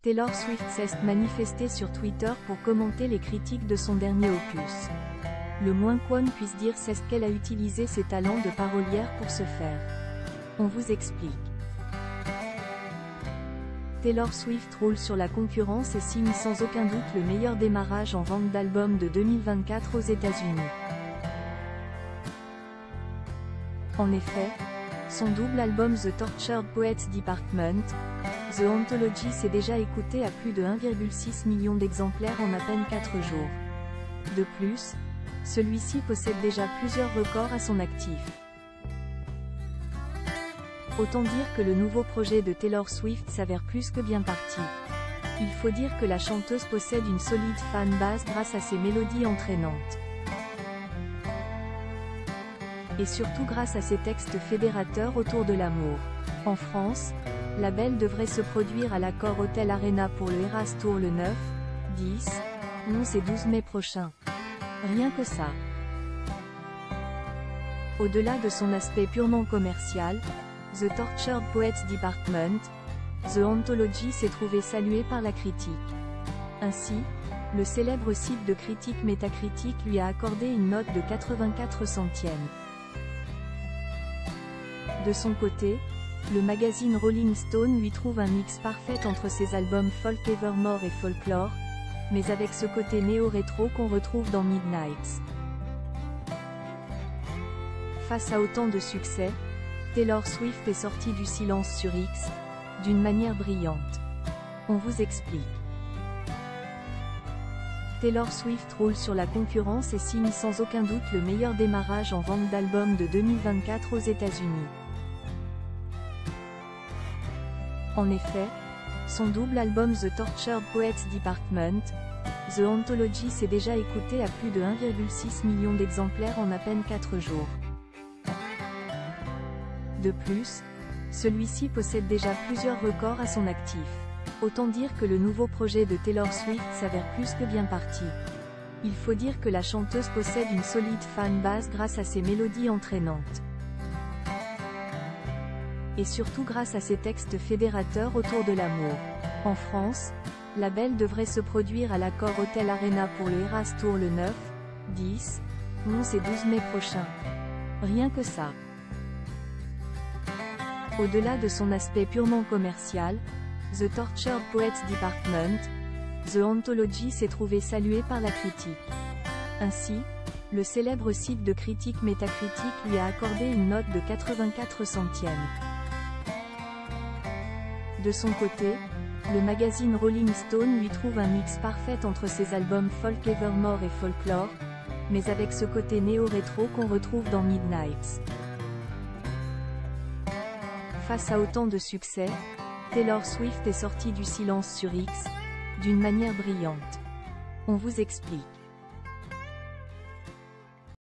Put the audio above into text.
Taylor Swift s'est manifestée sur Twitter pour commenter les critiques de son dernier opus. Le moins qu'on puisse dire c'est qu'elle a utilisé ses talents de parolière pour ce faire. On vous explique. Taylor Swift roule sur la concurrence et signe sans aucun doute le meilleur démarrage en vente d'albums de 2024 aux États-Unis. En effet, son double album The Tortured Poets Department, The Anthology s'est déjà écouté à plus de 1,6 million d'exemplaires en à peine 4 jours. De plus, celui-ci possède déjà plusieurs records à son actif. Autant dire que le nouveau projet de Taylor Swift s'avère plus que bien parti. Il faut dire que la chanteuse possède une solide fanbase grâce à ses mélodies entraînantes. Et surtout grâce à ses textes fédérateurs autour de l'amour. En France, la belle devrait se produire à l'Accor Hotel Arena pour le Eras Tour le 9, 10, 11 et 12 mai prochains. Rien que ça. Au-delà de son aspect purement commercial, The Tortured Poets Department, The Anthology s'est trouvé salué par la critique. Ainsi, le célèbre site de critique Metacritic lui a accordé une note de 84 centièmes. De son côté, le magazine Rolling Stone lui trouve un mix parfait entre ses albums folk Evermore et Folklore, mais avec ce côté néo-rétro qu'on retrouve dans Midnights. Face à autant de succès, Taylor Swift est sortie du silence sur X, d'une manière brillante. On vous explique. Taylor Swift roule sur la concurrence et signe sans aucun doute le meilleur démarrage en vente d'albums de 2024 aux États-Unis. En effet, son double album The Tortured Poets Department, The Anthology s'est déjà écouté à plus de 1,6 million d'exemplaires en à peine 4 jours. De plus, celui-ci possède déjà plusieurs records à son actif. Autant dire que le nouveau projet de Taylor Swift s'avère plus que bien parti. Il faut dire que la chanteuse possède une solide fanbase grâce à ses mélodies entraînantes. Et surtout grâce à ses textes fédérateurs autour de l'amour. En France, la belle devrait se produire à l'Accor Hotel Arena pour le Eras Tour le 9, 10, 11 et 12 mai prochains. Rien que ça. Au-delà de son aspect purement commercial, The Tortured Poets Department, The Anthology s'est trouvé salué par la critique. Ainsi, le célèbre site de critique Metacritic lui a accordé une note de 84 centièmes. De son côté, le magazine Rolling Stone lui trouve un mix parfait entre ses albums folk Evermore et Folklore, mais avec ce côté néo-rétro qu'on retrouve dans Midnights. Face à autant de succès, Taylor Swift est sortie du silence sur X, d'une manière brillante. On vous explique.